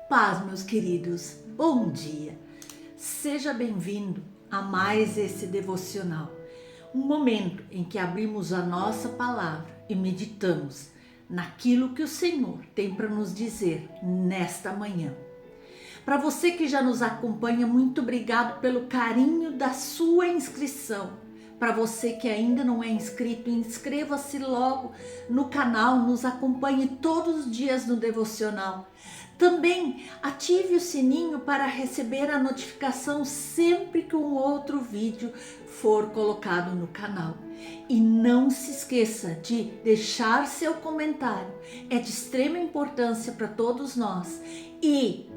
Paz, meus queridos, bom dia. Seja bem-vindo a mais esse devocional. Um momento em que abrimos a nossa palavra e meditamos naquilo que o Senhor tem para nos dizer nesta manhã. Para você que já nos acompanha, muito obrigado pelo carinho da sua inscrição. Para você que ainda não é inscrito, inscreva-se logo no canal, nos acompanhe todos os dias no devocional. Também ative o sininho para receber a notificação sempre que um outro vídeo for colocado no canal. E não se esqueça de deixar seu comentário, é de extrema importância para todos nós. E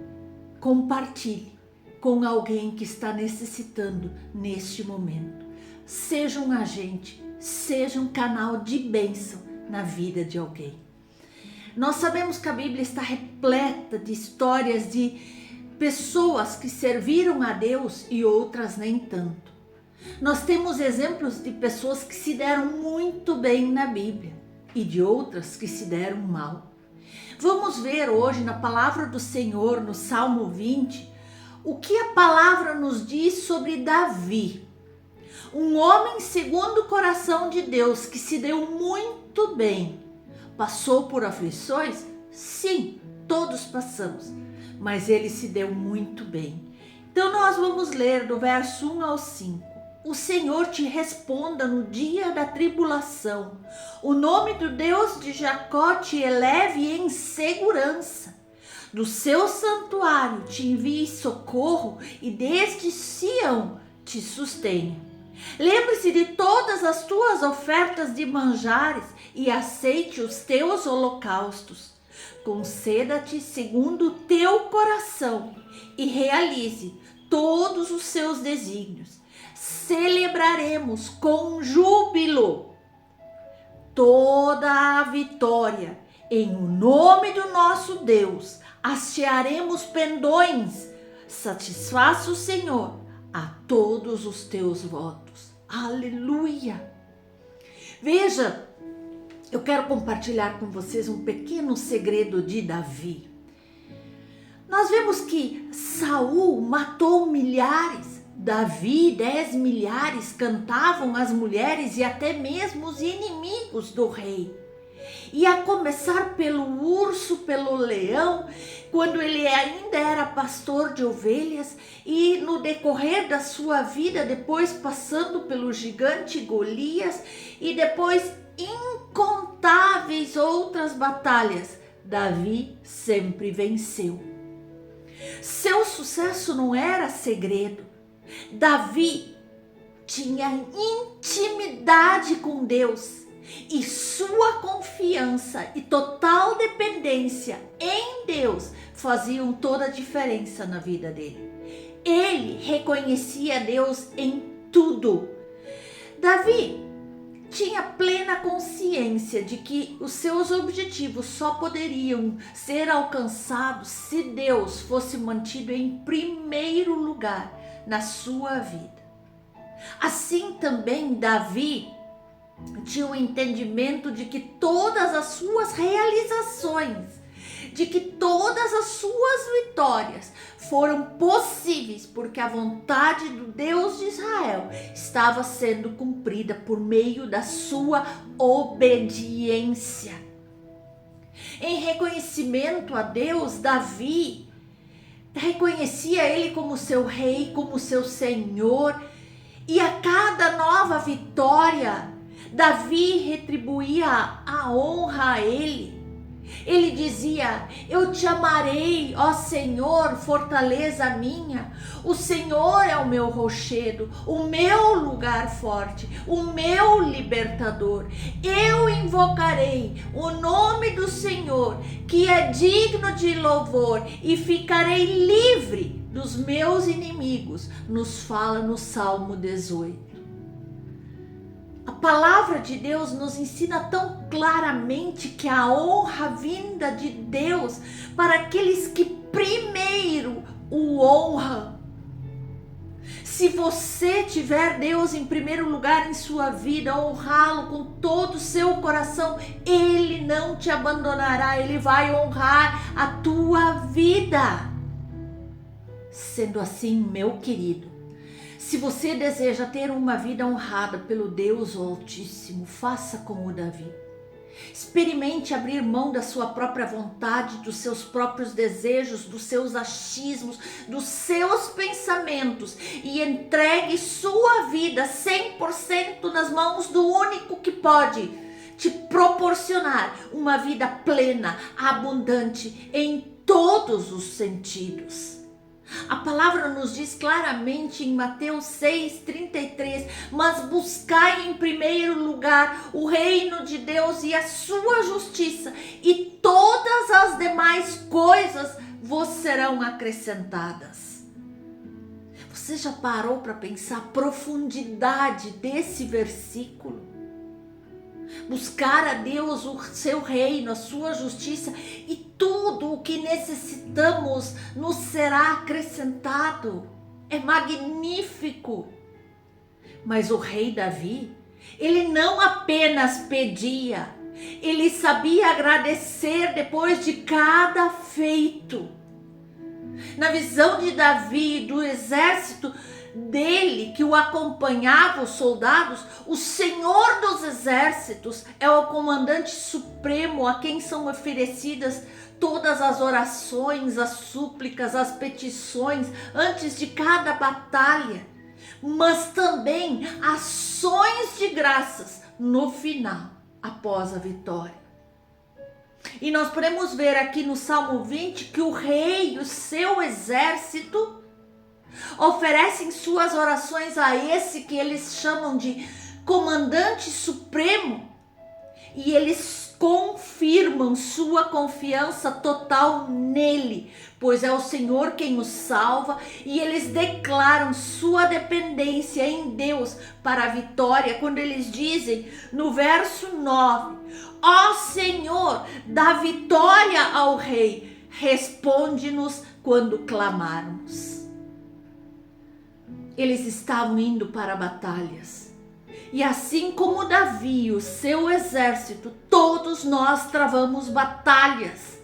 compartilhe com alguém que está necessitando neste momento. Seja um agente, seja um canal de bênção na vida de alguém. Nós sabemos que a Bíblia está repleta de histórias de pessoas que serviram a Deus e outras nem tanto. Nós temos exemplos de pessoas que se deram muito bem na Bíblia e de outras que se deram mal. Vamos ver hoje na palavra do Senhor, no Salmo 20, o que a palavra nos diz sobre Davi. Um homem segundo o coração de Deus que se deu muito bem. Passou por aflições? Sim, todos passamos, mas ele se deu muito bem. Então nós vamos ler do verso 1 ao 5. O Senhor te responda no dia da tribulação. O nome do Deus de Jacó te eleve em segurança. Do seu santuário te envie socorro e desde Sião te sustenha. Lembre-se de todas as tuas ofertas de manjares e aceite os teus holocaustos. Conceda-te segundo o teu coração e realize todos os seus desígnios. Celebraremos com júbilo toda a vitória. Em o nome do nosso Deus, hastearemos pendões. Satisfaça o Senhor a todos os teus votos. Aleluia! Veja, eu quero compartilhar com vocês um pequeno segredo de Davi. Nós vemos que Saul matou milhares, Davi 10 milhares, cantavam as mulheres e até mesmo os inimigos do rei. E a começar pelo urso, pelo leão, quando ele ainda era pastor de ovelhas, e no decorrer da sua vida, depois passando pelo gigante Golias, e depois incontáveis outras batalhas, Davi sempre venceu. Seu sucesso não era segredo. Davi tinha intimidade com Deus. E sua confiança e total dependência em Deus faziam toda a diferença na vida dele. Ele reconhecia Deus em tudo. Davi tinha plena consciência de que os seus objetivos só poderiam ser alcançados se Deus fosse mantido em primeiro lugar na sua vida. Assim também Davi tinha o entendimento de que todas as suas realizações, de que todas as suas vitórias foram possíveis porque a vontade do Deus de Israel estava sendo cumprida por meio da sua obediência. Em reconhecimento a Deus, Davi reconhecia ele como seu rei, como seu senhor, e a cada nova vitória Davi retribuía a honra a ele. Ele dizia: eu te amarei, ó Senhor, fortaleza minha. O Senhor é o meu rochedo, o meu lugar forte, o meu libertador. Eu invocarei o nome do Senhor, que é digno de louvor, e ficarei livre dos meus inimigos. Nos fala no Salmo 18. A palavra de Deus nos ensina tão claramente que a honra vinda de Deus para aqueles que primeiro o honram. Se você tiver Deus em primeiro lugar em sua vida, honrá-lo com todo o seu coração, Ele não te abandonará, Ele vai honrar a tua vida. Sendo assim, meu querido, se você deseja ter uma vida honrada pelo Deus Altíssimo, faça como Davi. Experimente abrir mão da sua própria vontade, dos seus próprios desejos, dos seus achismos, dos seus pensamentos e entregue sua vida 100% nas mãos do único que pode te proporcionar uma vida plena, abundante em todos os sentidos. A palavra nos diz claramente em Mateus 6,33, mas buscai em primeiro lugar o reino de Deus e a sua justiça, e todas as demais coisas vos serão acrescentadas. Você já parou para pensar a profundidade desse versículo? Buscar a Deus, o seu reino, a sua justiça, e tudo o que necessitamos nos será acrescentado. É magnífico. Mas o rei Davi, ele não apenas pedia, ele sabia agradecer depois de cada feito. Na visão de Davi, do exército dele que o acompanhava, os soldados, o Senhor dos exércitos é o comandante supremo a quem são oferecidas todas as orações, as súplicas, as petições antes de cada batalha, mas também ações de graças no final, após a vitória. E nós podemos ver aqui no Salmo 20 que o rei e o seu exército oferecem suas orações a esse que eles chamam de comandante supremo, e eles confirmam sua confiança total nele, pois é o Senhor quem os salva, e eles declaram sua dependência em Deus para a vitória, quando eles dizem no verso 9: ó Senhor, dá vitória ao rei, responde-nos quando clamarmos. Eles estavam indo para batalhas. E assim como Davi e o seu exército, todos nós travamos batalhas.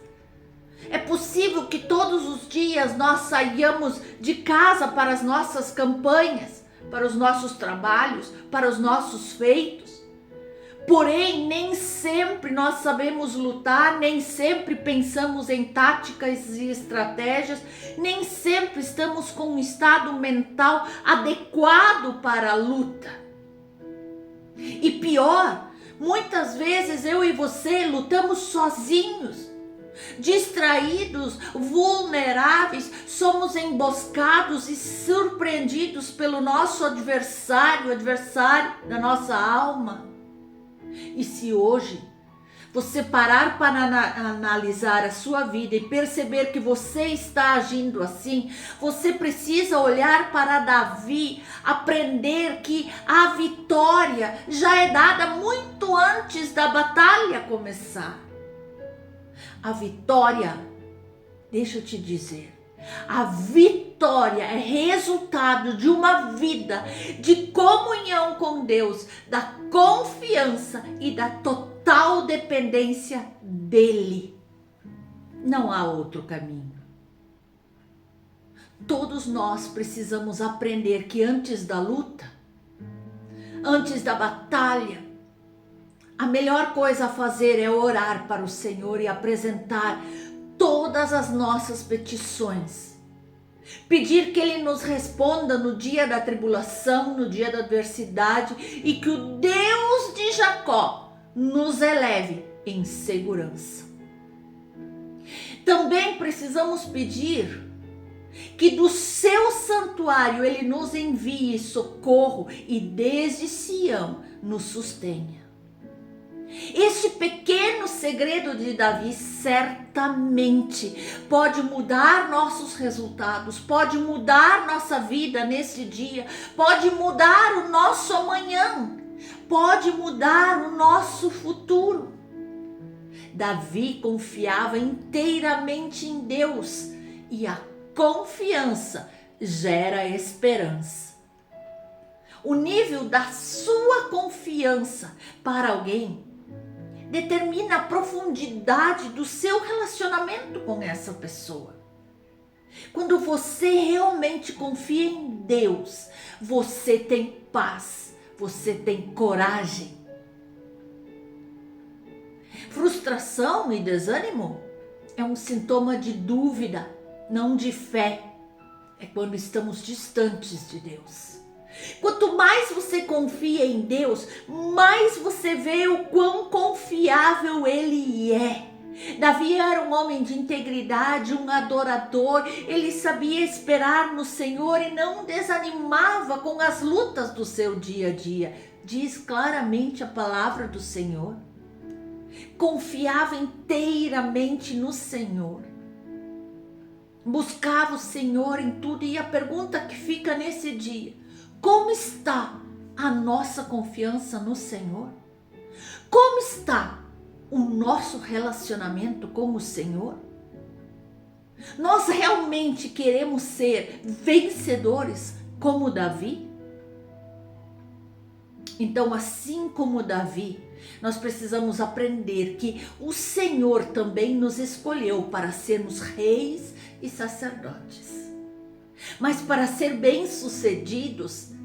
É possível que todos os dias nós saiamos de casa para as nossas campanhas, para os nossos trabalhos, para os nossos feitos. Porém, nem sempre nós sabemos lutar, nem sempre pensamos em táticas e estratégias, nem sempre estamos com um estado mental adequado para a luta. E pior, muitas vezes eu e você lutamos sozinhos, distraídos, vulneráveis, somos emboscados e surpreendidos pelo nosso adversário, o adversário da nossa alma. E se hoje você parar para analisar a sua vida e perceber que você está agindo assim, você precisa olhar para Davi, aprender que a vitória já é dada muito antes da batalha começar. A vitória, deixa eu te dizer, a vitória é resultado de uma vida de comunhão com Deus, da confiança e da total dependência dele. Não há outro caminho. Todos nós precisamos aprender que antes da luta, antes da batalha, a melhor coisa a fazer é orar para o Senhor e apresentar todas as nossas petições. Pedir que Ele nos responda no dia da tribulação, no dia da adversidade, e que o Deus de Jacó nos eleve em segurança. Também precisamos pedir que do seu santuário Ele nos envie socorro e desde Sião nos sustenha. Este pequeno segredo de Davi certamente pode mudar nossos resultados, pode mudar nossa vida nesse dia, pode mudar o nosso amanhã, pode mudar o nosso futuro. Davi confiava inteiramente em Deus e a confiança gera esperança. O nível da sua confiança para alguém determina a profundidade do seu relacionamento com essa pessoa. Quando você realmente confia em Deus, você tem paz, você tem coragem. Frustração e desânimo é um sintoma de dúvida, não de fé. É quando estamos distantes de Deus. Quanto mais você confia em Deus, mais você vê o quão confiável Ele é. Davi era um homem de integridade, um adorador. Ele sabia esperar no Senhor e não desanimava com as lutas do seu dia a dia. Diz claramente a palavra do Senhor. Confiava inteiramente no Senhor. Buscava o Senhor em tudo. E a pergunta que fica nesse dia: como está a nossa confiança no Senhor? Como está o nosso relacionamento com o Senhor? Nós realmente queremos ser vencedores como Davi? Então, assim como Davi, nós precisamos aprender que o Senhor também nos escolheu para sermos reis e sacerdotes. Mas para ser bem-sucedidos,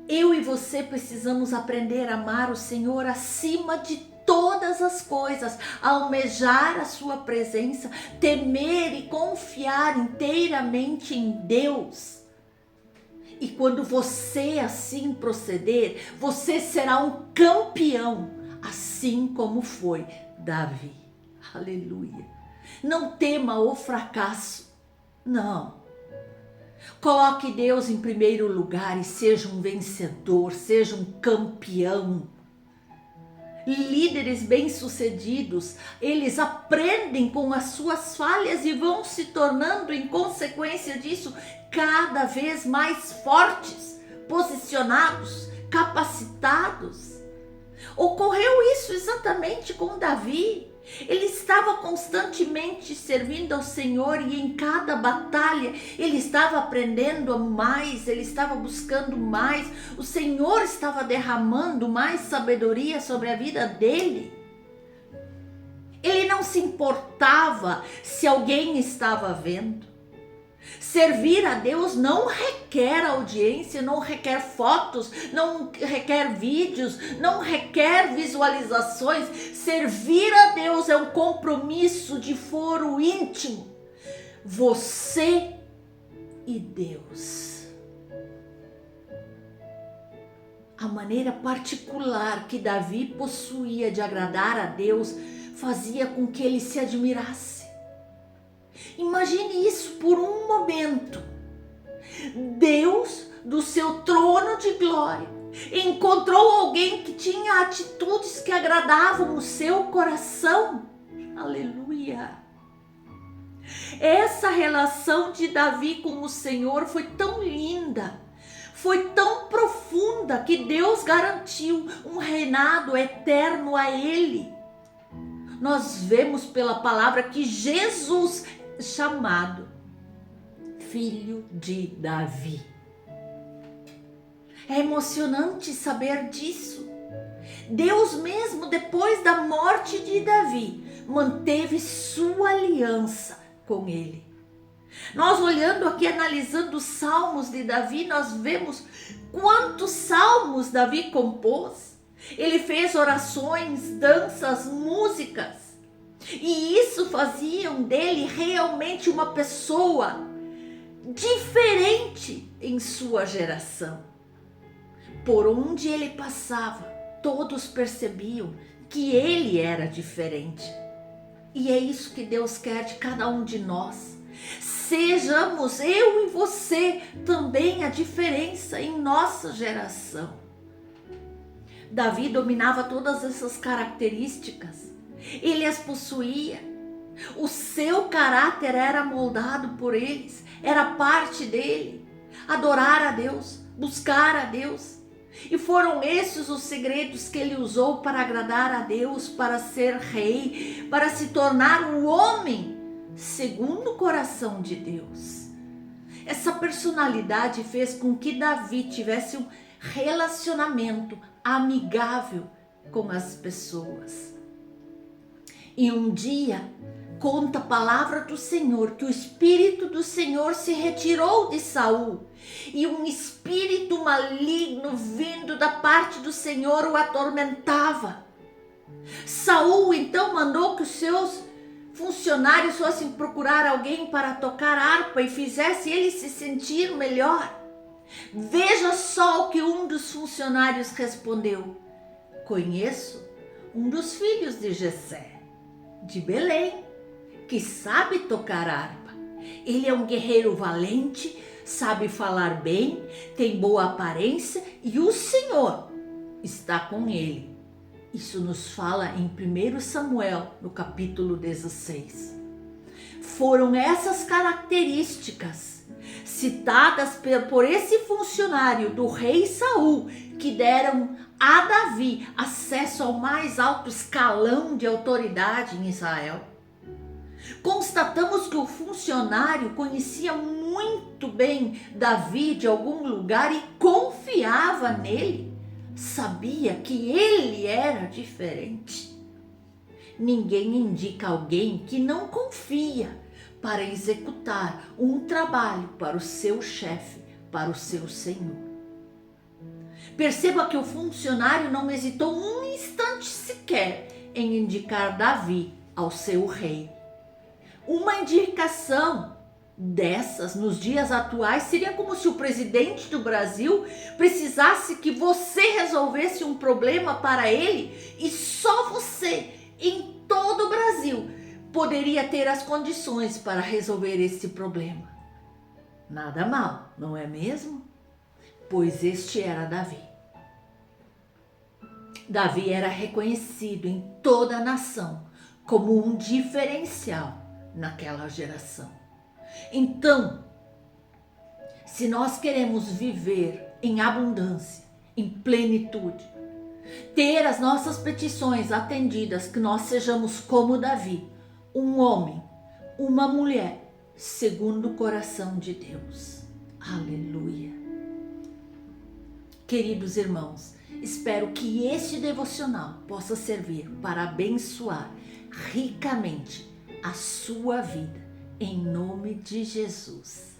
eu e você precisamos aprender a amar o Senhor acima de todas as coisas, almejar a sua presença, temer e confiar inteiramente em Deus. E quando você assim proceder, você será um campeão, assim como foi Davi. Aleluia. Não tema o fracasso. Não. Coloque Deus em primeiro lugar e seja um vencedor, seja um campeão. Líderes bem-sucedidos, eles aprendem com as suas falhas e vão se tornando, em consequência disso, cada vez mais fortes, posicionados, capacitados. Ocorreu isso exatamente com Davi. Ele estava constantemente servindo ao Senhor e em cada batalha ele estava aprendendo mais, ele estava buscando mais. O Senhor estava derramando mais sabedoria sobre a vida dele. Ele não se importava se alguém estava vendo. Servir a Deus não requer audiência, não requer fotos, não requer vídeos, não requer visualizações. Servir a Deus é um compromisso de foro íntimo. Você e Deus. A maneira particular que Davi possuía de agradar a Deus fazia com que ele se admirasse. Imagine isso por um momento. Deus, do seu trono de glória, encontrou alguém que tinha atitudes que agradavam o seu coração. Aleluia! Essa relação de Davi com o Senhor foi tão linda, foi tão profunda, que Deus garantiu um reinado eterno a ele. Nós vemos pela palavra que Jesus chamado filho de Davi. É emocionante saber disso. Deus mesmo, depois da morte de Davi, manteve sua aliança com ele. Nós olhando aqui, analisando os salmos de Davi, nós vemos quantos salmos Davi compôs. Ele fez orações, danças, músicas. E isso faziam dele realmente uma pessoa diferente em sua geração. Por onde ele passava, todos percebiam que ele era diferente. E é isso que Deus quer de cada um de nós. Sejamos eu e você também a diferença em nossa geração. Davi dominava todas essas características. Ele as possuía. O seu caráter era moldado por eles. Era parte dele. Adorar a Deus, buscar a Deus. E foram esses os segredos que ele usou para agradar a Deus, para ser rei, para se tornar um homem segundo o coração de Deus. Essa personalidade fez com que Davi tivesse um relacionamento amigável com as pessoas. E um dia, conta a palavra do Senhor que o Espírito do Senhor se retirou de Saul e um espírito maligno vindo da parte do Senhor o atormentava. Saul então mandou que os seus funcionários fossem procurar alguém para tocar harpa e fizesse ele se sentir melhor. Veja só o que um dos funcionários respondeu: conheço um dos filhos de Jessé, de Belém, que sabe tocar harpa. Ele é um guerreiro valente, sabe falar bem, tem boa aparência e o Senhor está com ele. Isso nos fala em 1 Samuel, no capítulo 16. Foram essas características citadas por esse funcionário do rei Saul que deram a Davi acesso ao mais alto escalão de autoridade em Israel. Constatamos que o funcionário conhecia muito bem Davi de algum lugar e confiava nele. Sabia que ele era diferente. Ninguém indica alguém que não confia para executar um trabalho para o seu chefe, para o seu senhor. Perceba que o funcionário não hesitou um instante sequer em indicar Davi ao seu rei. Uma indicação dessas nos dias atuais seria como se o presidente do Brasil precisasse que você resolvesse um problema para ele e só você, em todo o Brasil, poderia ter as condições para resolver esse problema. Nada mal, não é mesmo? Pois este era Davi. Davi era reconhecido em toda a nação como um diferencial naquela geração. Então, se nós queremos viver em abundância, em plenitude, ter as nossas petições atendidas, que nós sejamos como Davi, um homem, uma mulher, segundo o coração de Deus. Aleluia. Queridos irmãos, espero que este devocional possa servir para abençoar ricamente a sua vida. Em nome de Jesus.